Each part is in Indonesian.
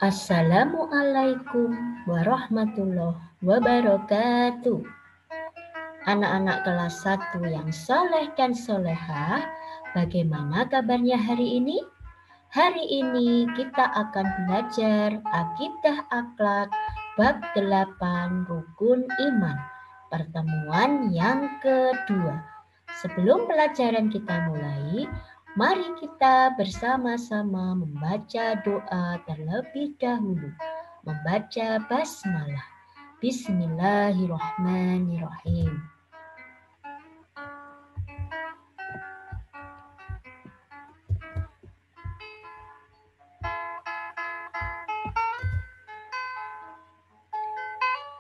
Assalamualaikum warahmatullahi wabarakatuh. Anak-anak kelas 1 yang soleh dan solehah, bagaimana kabarnya hari ini? Hari ini kita akan belajar akidah akhlak bab 8 rukun iman, pertemuan yang kedua. Sebelum pelajaran kita mulai, mari kita bersama-sama membaca doa terlebih dahulu. Membaca basmalah. Bismillahirrahmanirrahim.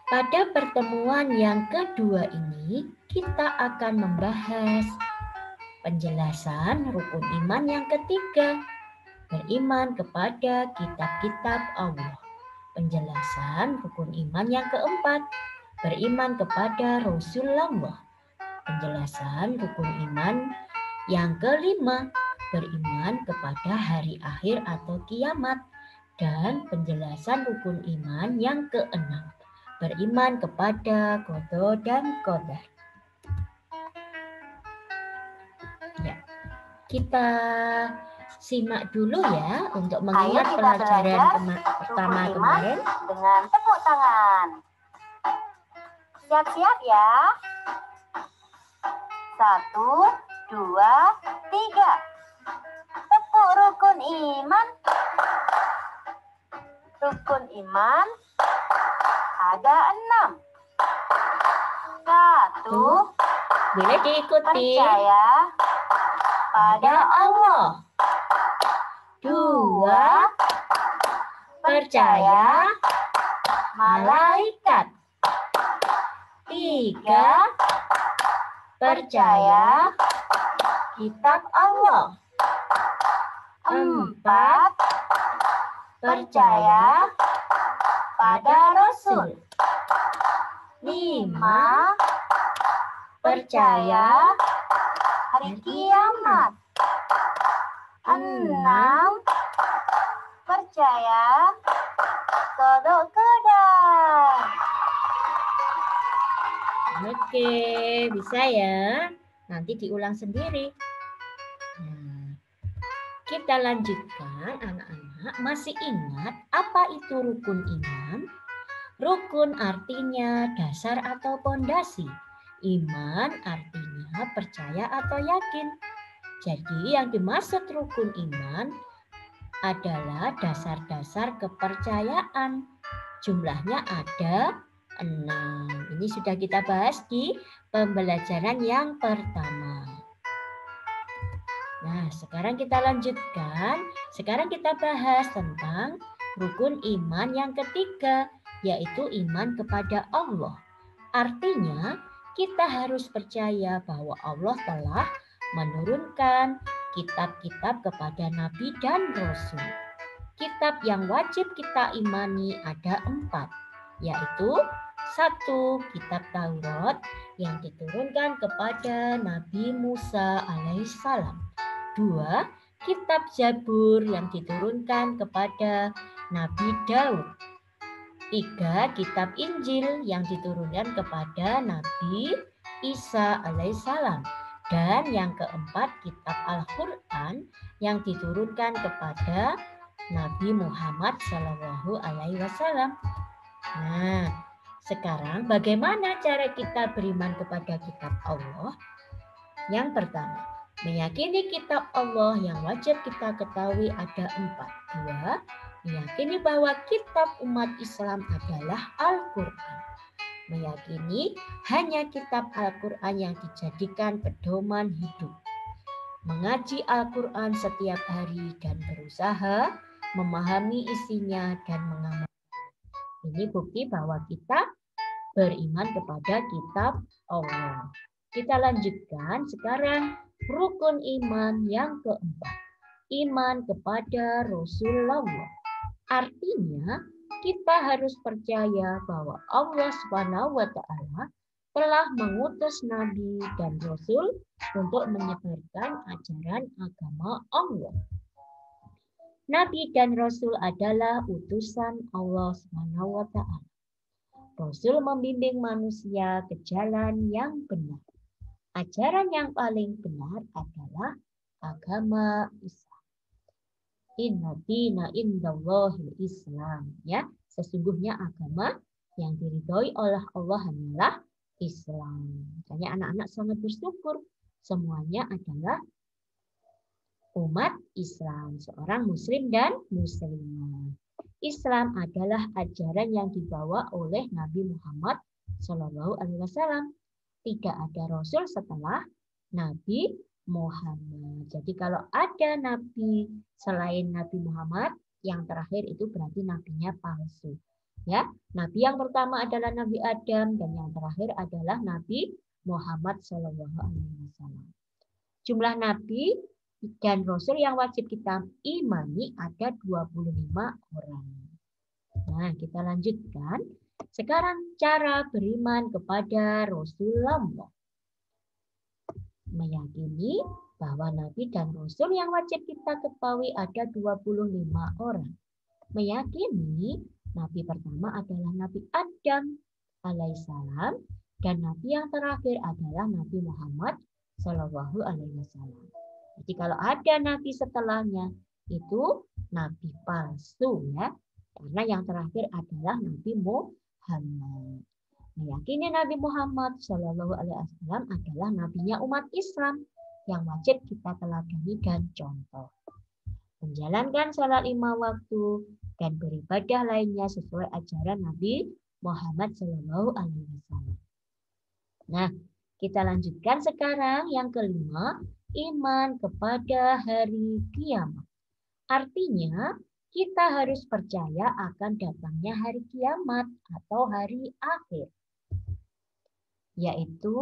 Pada pertemuan yang kedua ini, kita akan membahas penjelasan rukun iman yang ketiga, beriman kepada kitab-kitab Allah. Penjelasan rukun iman yang keempat, beriman kepada Rasulullah. Penjelasan rukun iman yang kelima, beriman kepada hari akhir atau kiamat. Dan penjelasan rukun iman yang keenam, beriman kepada qada dan qadar. Ya, kita simak dulu ya untuk mengingat pelajaran pertama kemarin. Dengan tepuk tangan. Siap-siap ya. 1, 2, 3. Tepuk rukun iman. Rukun iman ada 6. 1. Boleh diikuti. Percaya pada Allah. 2. Percaya malaikat. 3. Percaya kitab Allah. 4. Percaya pada Rasul. 5. Percaya hari kiamat. 6. Percaya qada qadar. Oke, bisa ya. Nanti diulang sendiri. Kita lanjutkan anak-anak. Masih ingat apa itu rukun iman? Rukun artinya dasar atau pondasi. Iman artinya percaya atau yakin. Jadi yang dimaksud rukun iman adalah dasar-dasar kepercayaan. Jumlahnya ada 6. Ini sudah kita bahas di pembelajaran yang pertama. Nah, sekarang kita lanjutkan. Sekarang kita bahas tentang rukun iman yang ketiga, yaitu iman kepada Allah. Artinya, kita harus percaya bahwa Allah telah menurunkan kitab-kitab kepada Nabi dan Rasul. Kitab yang wajib kita imani ada 4, yaitu 1. Kitab Taurat yang diturunkan kepada Nabi Musa alaihissalam. 2. Kitab Zabur yang diturunkan kepada Nabi Daud. 3. Kitab Injil yang diturunkan kepada Nabi Isa alaihissalam. Dan yang keempat, kitab Al-Quran yang diturunkan kepada Nabi Muhammad SAW. Nah, sekarang bagaimana cara kita beriman kepada kitab Allah? Yang pertama, meyakini kitab Allah yang wajib kita ketahui ada 4. 2. Meyakini bahwa kitab umat Islam adalah Al-Quran. Meyakini hanya kitab Al-Quran yang dijadikan pedoman hidup. Mengaji Al-Quran setiap hari dan berusaha memahami isinya dan mengamalkan. Ini bukti bahwa kita beriman kepada kitab Allah. Kita lanjutkan sekarang rukun iman yang keempat. Iman kepada Rasulullah. Artinya kita harus percaya bahwa Allah SWT telah mengutus Nabi dan Rasul untuk menyebarkan ajaran agama Allah. Nabi dan Rasul adalah utusan Allah Subhanahu wa Ta'ala. Rasul membimbing manusia ke jalan yang benar. Ajaran yang paling benar adalah agama Islam. Inna dina indallahil Islam. Ya, sesungguhnya agama yang diridhoi oleh Allah hanyalah Islam. Makanya anak-anak sangat bersyukur. Semuanya adalah umat Islam, seorang muslim dan muslimah. Islam adalah ajaran yang dibawa oleh Nabi Muhammad SAW. Tidak ada rasul setelah Nabi Muhammad. Jadi kalau ada nabi selain Nabi Muhammad, yang terakhir itu berarti nabinya palsu. Ya, nabi yang pertama adalah Nabi Adam dan yang terakhir adalah Nabi Muhammad SAW. Jumlah nabi dan rasul yang wajib kita imani ada 25 orang. Nah, kita lanjutkan. Sekarang cara beriman kepada Rasulullah. Meyakini bahwa nabi dan rasul yang wajib kita ketahui ada 25 orang. Meyakini nabi pertama adalah Nabi Adam alaihissalam dan nabi yang terakhir adalah Nabi Muhammad sallallahu alaihi wasallam. Jadi kalau ada nabi setelahnya itu nabi palsu ya. Karena yang terakhir adalah Nabi Muhammad. Meyakini Nabi Muhammad Shallallahu Alaihi Wasallam adalah nabinya umat Islam yang wajib kita teladani dan contoh. Menjalankan sholat 5 waktu dan beribadah lainnya sesuai ajaran Nabi Muhammad Shallallahu Alaihi Wasallam. Nah, kita lanjutkan sekarang yang kelima, iman kepada hari kiamat. Artinya, kita harus percaya akan datangnya hari kiamat atau hari akhir. Yaitu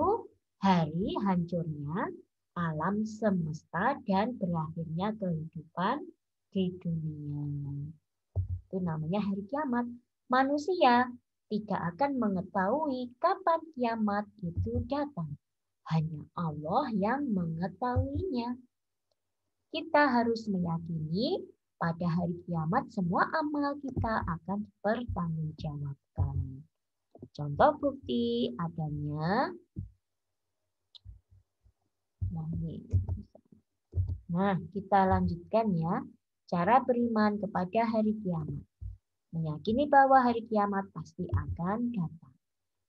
hari hancurnya alam semesta dan berakhirnya kehidupan di dunia. Itu namanya hari kiamat. Manusia tidak akan mengetahui kapan kiamat itu datang. Hanya Allah yang mengetahuinya. Kita harus meyakini pada hari kiamat semua amal kita akan dipertanggungjawabkan. Contoh bukti adanya. Nah, kita lanjutkan ya. Cara beriman kepada hari kiamat. Meyakini bahwa hari kiamat pasti akan datang.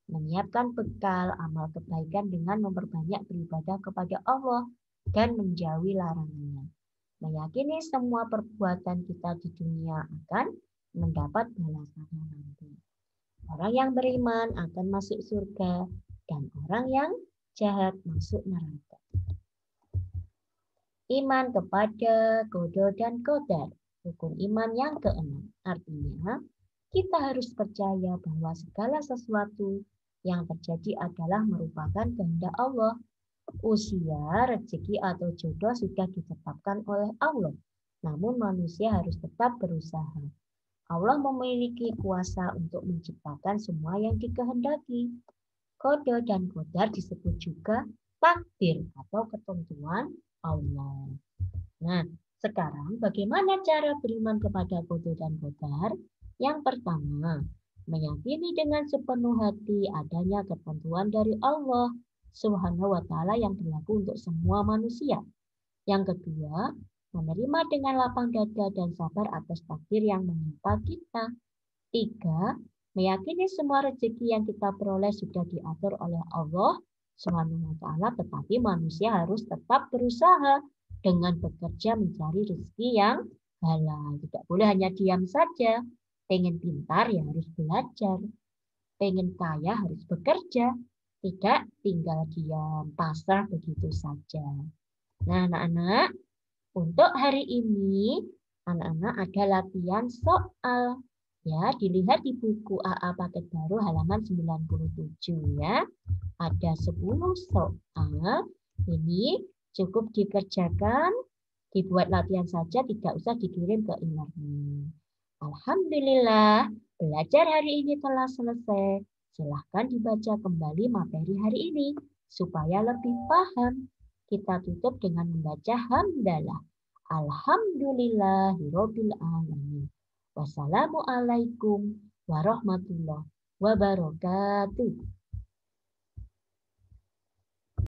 Menyiapkan bekal amal kebaikan dengan memperbanyak beribadah kepada Allah dan menjauhi larangannya. Meyakini semua perbuatan kita di dunia akan mendapat balasannya nanti. Orang yang beriman akan masuk surga dan orang yang jahat masuk neraka. Iman kepada qada dan qadar, rukun iman yang keenam. Artinya, kita harus percaya bahwa segala sesuatu yang terjadi adalah merupakan kehendak Allah. Usia, rezeki atau jodoh sudah ditetapkan oleh Allah. Namun manusia harus tetap berusaha. Allah memiliki kuasa untuk menciptakan semua yang dikehendaki. Qada dan qadar disebut juga takdir atau ketentuan Allah. Nah, sekarang bagaimana cara beriman kepada qada dan qadar? Yang pertama, meyakini dengan sepenuh hati adanya ketentuan dari Allah Subhanahu wa Ta'ala yang berlaku untuk semua manusia. Yang kedua, menerima dengan lapang dada dan sabar atas takdir yang menimpa kita. 3, meyakini semua rezeki yang kita peroleh sudah diatur oleh Allah Subhanahu wa Ta'ala, tetapi manusia harus tetap berusaha dengan bekerja mencari rezeki yang halal. Tidak boleh hanya diam saja. Pengen pintar ya harus belajar. Pengen kaya harus bekerja. Tidak tinggal diam, pasrah begitu saja. Nah, anak-anak, untuk hari ini, anak-anak ada latihan soal. Ya, dilihat di buku AA Paket Baru halaman 97 ya. Ada 10 soal. Ini cukup dikerjakan, dibuat latihan saja, tidak usah dikirim ke e-learning. Alhamdulillah, belajar hari ini telah selesai. Silahkan dibaca kembali materi hari ini supaya lebih paham. Kita tutup dengan membaca hamdalah. Alhamdulillahirabbil alamin. Wassalamualaikum warahmatullahi wabarakatuh.